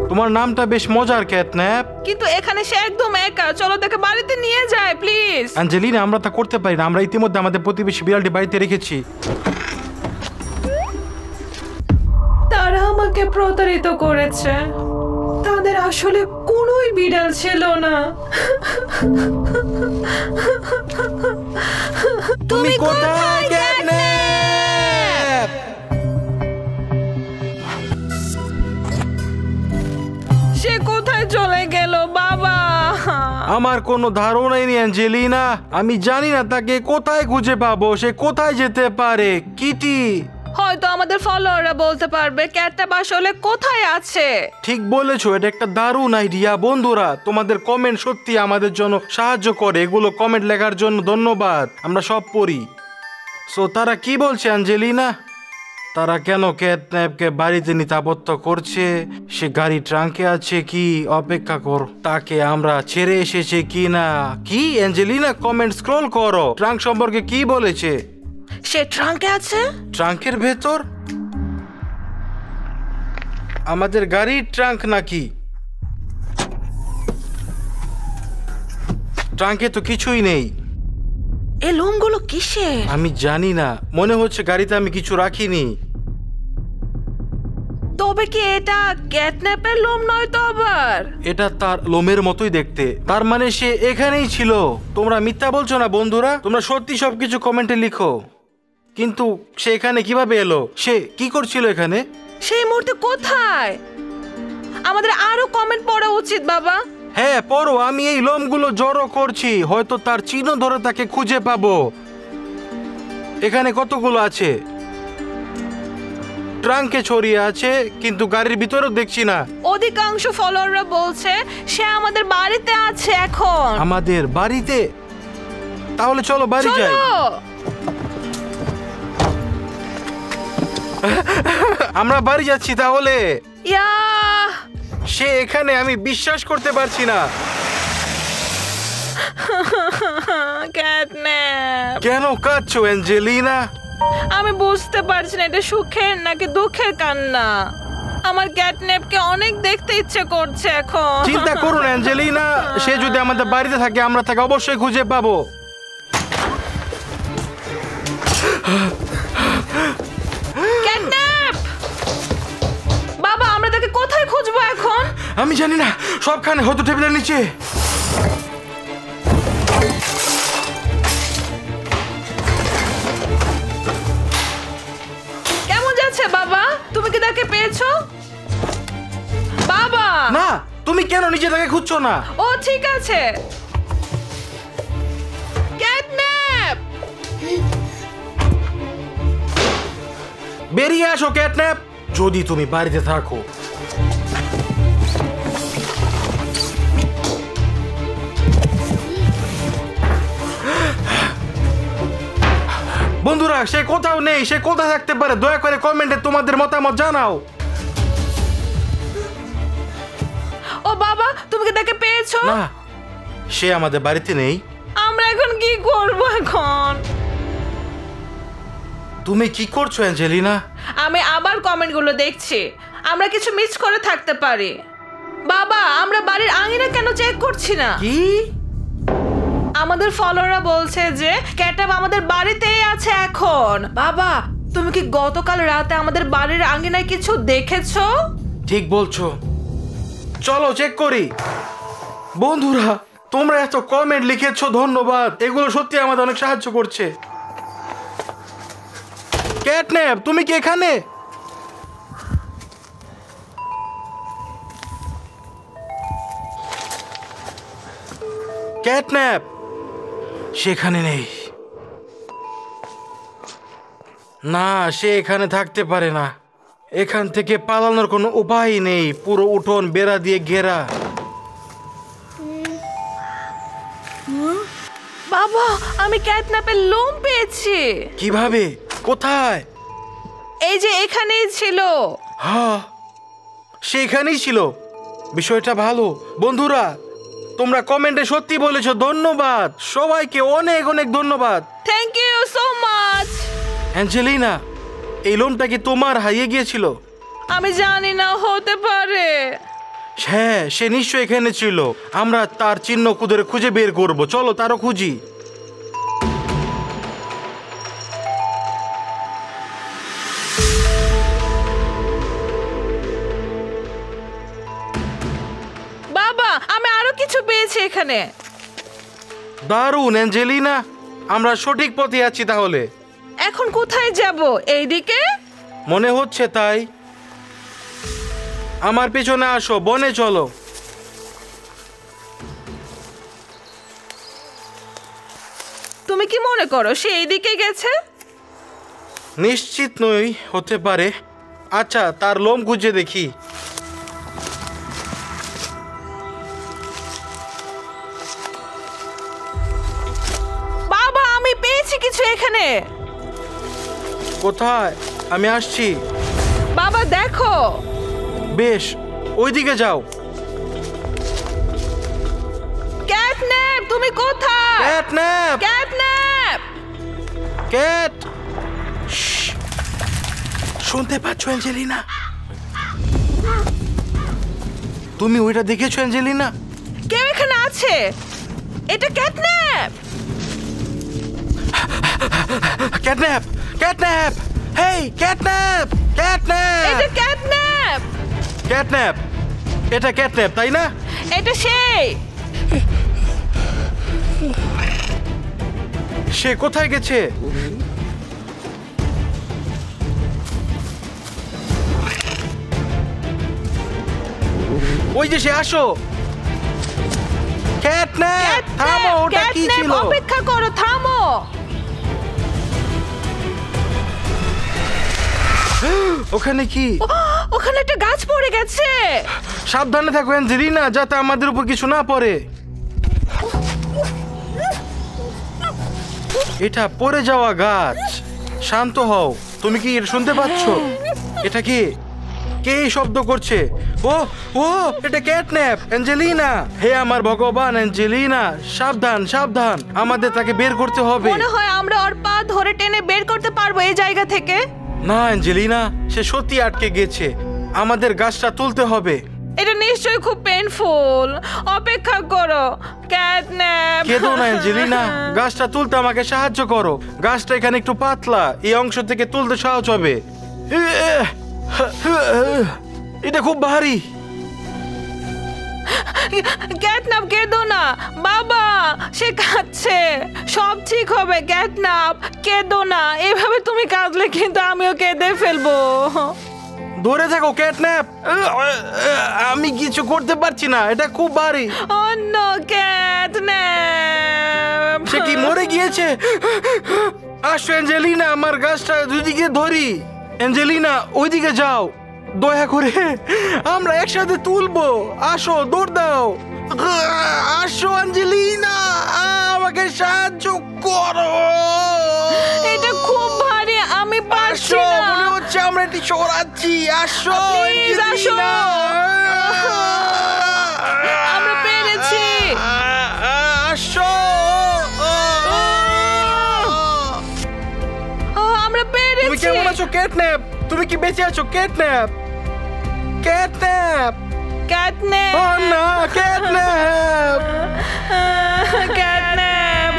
তোমার নামটা বেশ মজার, ক্যাটন্যাপ। কিন্তু এখানে সে একদম একা। চলো তাকে বাড়িতে নিয়ে যায় প্লিজ। অ্যাঞ্জেলিনা, আমরা তা করতে পারি না। আমরা ইতিমধ্যে আমাদের প্রতিবেশী বিড়ালটি বাড়িতে রেখেছি। তারা আমাকে প্রতারিত করেছে। তাদের আসলে কোনোই বিড়াল ছিল না। তুমি কোথায়, ক্যাটন্যাপ? সে কোথায় চলে গেল বাবা? আমার কোনো ধারণাই নেই অ্যাঞ্জেলিনা। আমি জানি না তাকে কোথায় খুঁজে পাবো, সে কোথায় যেতে পারে। কিটি, হয়তো আমাদের ফলোয়াররা বলতে পারবে ক্যাটন্যাপ আসলে কোথায় আছে। ঠিক বলেছো, এটা একটা দারুণ আইডিয়া। বন্ধুরা, তোমাদের কমেন্ট সত্যি আমাদের জন্য সাহায্য করে। এগুলো কমেন্ট লেখার জন্য ধন্যবাদ, আমরা সব পড়ি। সো তারা কি বলছে অ্যাঞ্জেলিনা? তারা কেন ক্যাটন্যাপকে বাড়িতে নিতে আপত্তি করছে? সে গাড়ি ট্রাঙ্কে আছে কি? অপেক্ষা কর, তাকে আমরা ছেড়ে এসেছে কি না। কি অ্যাঞ্জেলিনা, কমেন্ট স্ক্রল করো। ট্রাঙ্ক সম্পর্কে কি বলেছে? সে ট্রাঙ্কে আছে। ট্রাঙ্কের ভেতর? আমাদের গাড়ির ট্রাঙ্ক নাকি? ট্রাঙ্কে তো কিছুই নেই। এই লোমগুলো কিসের? আমি জানি না, মনে হচ্ছে গাড়িতে আমি কিছু রাখিনি। তবে কি এটা ক্যাটন্যাপের লোম নয় তো আবার? এটা তার লোমের মতোই দেখতে। তার মানে সে এখানেই ছিল। তোমরা মিথ্যা বলছো না বন্ধুরা, তোমরা সত্যি সবকিছু কমেন্টে লিখো। কিন্তু সে এখানে কিভাবে এলো? সে কি করছিল এখানে? সেই মুহূর্তে কোথায়? আমাদের আরো কমেন্ট পড়া উচিত বাবা। হ্যাঁ পড়ো, আমি এই লোমগুলো জড়ো করছি। হয়তো তার চিহ্ন ধরে তাকে খুঁজে পাবো। এখানে কতগুলো আছে? ট্রাঙ্কে ছড়িয়ে আছে, কিন্তু গাড়ির ভিতরেও দেখছি না। অধিকাংশ ফলোয়াররা বলছে সে আমাদের বাড়িতে আছে এখন। আমাদের বাড়িতে? তাহলে চলো বাড়ি যাই। আমরা বাড়ি যাচ্ছি তাহলে। ইয়া, সে এখানে, আমি বিশ্বাস করতে পারছি না। ক্যাটন্যাপ, কেন কাঁদছো অ্যাঞ্জেলিনা? আমি বুঝতে পারছি না এটা সুখের নাকি দুঃখের কান্না। আমার ক্যাটন্যাপকে অনেক দেখতে ইচ্ছে করছে এখন। চিন্তা করুন অ্যাঞ্জেলিনা, সে যদি আমাদের বাড়িতে থাকে আমরা তাকে অবশ্যই খুঁজে পাবো। ক্যাটন্যাপ বাবা, আমরা তাকে কোথায় খুঁজবো এখন? আমি জানি না, সবখানে, হয়তো টেবিলের নিচে। কেমন যাচ্ছে বাবা? তুমি কি তাকে পেয়েছো? বাবা না, তুমি কেন নিজে তাকে খুঁজছো না? ও ঠিক আছে। ক্যাটন্যাপ, বেরিয়ে আসো ক্যাটন্যাপ, যদি তুমি বাড়িতে থাকো। বন্ধুরা, সে কোথাও নেই। সে কোথায় থাকতে পারে? দয়া করে কমেন্টে তোমাদের মতামত জানাও। ও বাবা, তুমি কি তাকে পেয়েছো? না, সে আমাদের বাড়িতে নেই। আমরা এখন কি করব এখন? তুমি কি করছো অ্যাঞ্জেলিনা? আমি আবার কমেন্টগুলো দেখছি। আমরা কিছু মিস করে থাকতে পারি। বাবা, আমরা বাড়ির আঙিনা কেন চেক করছি না? কি? আমাদের ফলোয়াররা বলছে যে ক্যাটন্যাপ আমাদের বাড়িতেই আছে এখন। বাবা, তুমি কি গতকাল রাতে আমাদের বাড়ির আঙিনায় কিছু দেখেছো? ঠিক বলছো, চলো চেক করি। বন্ধুরা, তোমরা এত কমেন্ট লিখেছো, ধন্যবাদ। এগুলো সত্যি আমাদের অনেক সাহায্য করছে। ক্যাটন্যাপ, তুমি কি এখানে? ক্যাটন্যাপ, সেখানে নেই। না, সে এখানে থাকতে পারে না। এখান থেকে পালানোর কোনো উপায় নেই। পুরো উঠোন বেড়া দিয়ে ঘেরা। বাবা, আমি ক্যাটন্যাপের লোম পেয়েছি। কিভাবে? কোথায়? এই যে এখানেই ছিল। হ্যাঁ, সে এখানেই ছিল। বিষয়টা ভালো। বন্ধুরা, তোমরা কমেন্টে সত্যি বলেছো, ধন্যবাদ সবাইকে, অনেক অনেক ধন্যবাদ। Thank you so much. Angelina, এই লোমটা কি তোমার হারিয়ে গিয়েছিল? আমি জানি না, হতে পারে। হ্যাঁ, সে নিশ্চয়ই এখানে ছিল। আমরা তার চিহ্ন খুঁজে বের করব। চলো তারও খুঁজি। বাবা, আমি আরো কিছু পেয়েছি এখানে। দারুণ অ্যাঞ্জেলিনা, আমরা সঠিক পথে আছি তাহলে। এখন কোথায় যাব? এইদিকে? মনে হচ্ছে তাই। আমার পিছনে আসো, বনে চলো। তুমি কি মনে করো সে এইদিকে গেছে? নিশ্চিত নই, হতে পারে। আচ্ছা, তার লোম খুঁজে দেখি। বাবা, আমি পেয়েছি কিছু এখানে। কোথায়? আমি আসছি। বাবা দেখো। বেশ, ওইদিকে যাও। ক্যাটন্যাপ, তুমি কোথায়? ক্যাটন্যাপ! ক্যাটন্যাপ! ক্যাট! শুনতে পাচ্ছ অ্যাঞ্জেলিনা? তুমি ওইটা দেখেছো অ্যাঞ্জেলিনা? কেউ এখানে আছে। এটা ক্যাটন্যাপ। ক্যাটন্যাপ! ক্যাটন্যাপ! হেই, ক্যাটন্যাপ! ক্যাটন্যাপ! এটা ক্যাটন্যাপ। ক্যাটন্যাপ! এটা ক্যাটন্যাপ, তাই না? এটা সেই। সে কোথায় গেছে? ওই যে সে, আসো। ক্যাটন্যাপ! থামো, ওটা কি ক্যাটন্যাপ, ছিল? অপেক্ষা করো, থামো। ওখানে কি? ওখানে একটা গাছ পড়ে গেছে। সাবধানে থাকো অ্যাঞ্জেলিনা, যাতে আমাদের উপর কিছু না পড়ে। এটা পড়ে যাওয়া গাছ। শান্ত হও। তুমি কি এটা শুনতে পাচ্ছ? এটা কি? কে এই শব্দ করছে? ও ও, এটা ক্যাটন্যাপ! অ্যাঞ্জেলিনা! হে আমার ভগবান, অ্যাঞ্জেলিনা! সাবধান, সাবধান! আমাদের তাকে বের করতে হবে। মনে হয় আমরা ওর পা ধরে টেনে বের করতে পারবো এই জায়গা থেকে। না অ্যাঞ্জেলিনা, সে সত্যি আটকে গেছে। আমাদের গাছটা তুলতে হবে। এটা নিশ্চয়ই খুব পেইনফুল। অপেক্ষা করো ক্যাটন্যাপ। কেঁদো না অ্যাঞ্জেলিনা, গাছটা তুলতে আমাকে সাহায্য করো। গাছটা এখানে একটু পাতলা, এই অংশ থেকে তুলতে সহজ হবে। এটা খুব ভারী। ক্যাটন্যাপ, কেঁদো না বাবা, সে কাঁদছে। সব ঠিক হবে ক্যাটন্যাপ, কেঁদো না। এভাবে তুমি কাঁদলে কিন্তু আমিও কেঁদে ফেলবো। ধরে থাকো ক্যাটন্যাপ। আমি কিছু করতে পারছি না, এটা খুব ভারী। অন্য ক্যাটন্যাপ। সে কি মরে গিয়েছে? আসো অ্যাঞ্জেলিনা, আমার গাছটা দুদিকে ধরি। অ্যাঞ্জেলিনা, ওইদিকে যাও দয়া করে, আমরা একসাথে তুলবো। আসো, দৌড় দাও। আসো অ্যাঞ্জেলিনা, আমাকে সাহায্য করো। এটা খুব ভারী, আমি পারছি আসো, না। মনে হচ্ছে আমরা এটি সরাচ্ছি। আসো Please, আসো। অ্যাঞ্জেলিনা। আমরা পেরেছি। আসো। আমরা তুমি পেরেছি। কেমন আছো ক্যাটন্যাপ? তুমি কি বেঁচে আছো ক্যাটন্যাপ? ক্যাটন্যাপ! ক্যাটন্যাপ। ও না, ক্যাটন্যাপ! ক্যাটন্যাপ।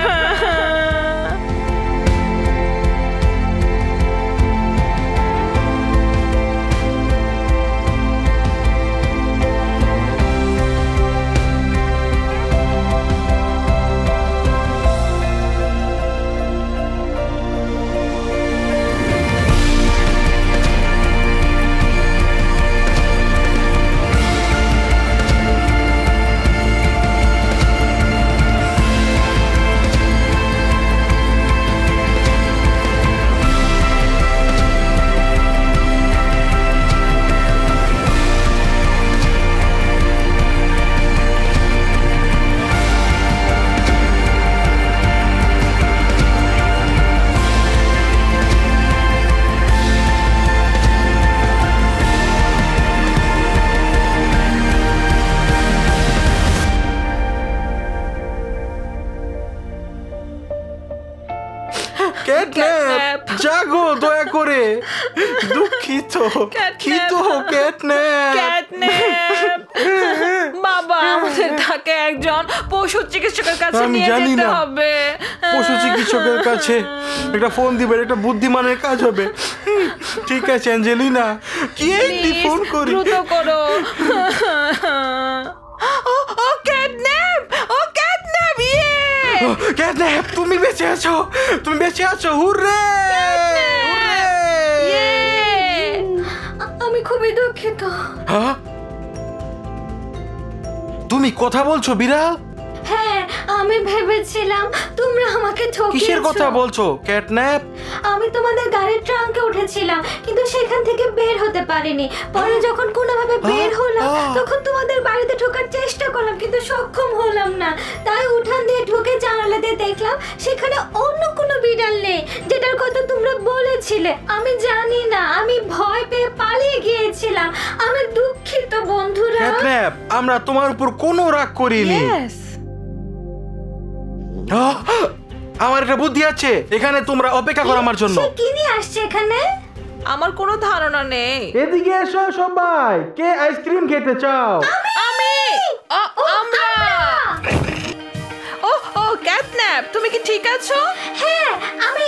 দুঃখিত ক্যাটন্যাপ। ক্যাটন্যাপ। বাবা আমাদের তাকে একজন পশু চিকিৎসকের কাছে আমি নিয়ে জানি যেতে না। হবে। পশু চিকিৎসকের কাছে একটা ফোন দিবেন, একটা বুদ্ধিমানের কাজ হবে। ঠিক আছে অ্যাঞ্জেলিনা, কি একটি Please, ফোন করি। দ্রুত করো। ও ক্যাটন্যাপ, ও ক্যাটন্যাপ, ইয়ে ক্যাটন্যাপ, তুমি বেঁচে আছো, তুমি বেঁচে আছো, হুররে! ইয়ে। আমি খুবই দুঃখিত। হ্যাঁ? তুমি কথা বলছো বিড়াল? হ্যাঁ, আমি ভেবেছিলাম তোমরা আমাকে ঠকিয়েছো। কিসের কথা বলছো ক্যাটন্যাপ? আমি তোমাদের গাড়ির ট্রাঙ্কে উঠেছিলাম, কিন্তু সেখান থেকে বের হতে পারিনি। পরে যখন কোনোভাবে বের হলাম, তখন তোমাদের বাড়িতে ঢোকার চেষ্টা করলাম, কিন্তু সক্ষম হলাম না। তাই উঠান দিয়ে ঢুকে জানালা দিয়ে দেখলাম সেখানে অন্য কোনো বিড়াল নেই, যেটার কথা তোমরা বলেছিলে। আমি জানি না, আমি ভয় পেয়ে পালিয়ে গিয়েছিলাম। আমি দুঃখিত বন্ধুরা। ক্যাটন্যাপ, আমরা তোমার উপর কোনো রাগ করিনি। Yes. আমার একটা বুদ্ধি আছে, এখানে তোমরা অপেক্ষা করো আমার জন্য। সে কি নিয়ে আসছে এখানে? আমার কোনো ধারণা নেই। এদিকে এসো সবাই, কে আইসক্রিম খেতে চাও? আমি আমরা ও ক্যাটন্যাপ, তুমি কি ঠিক আছো? হ্যাঁ, আমি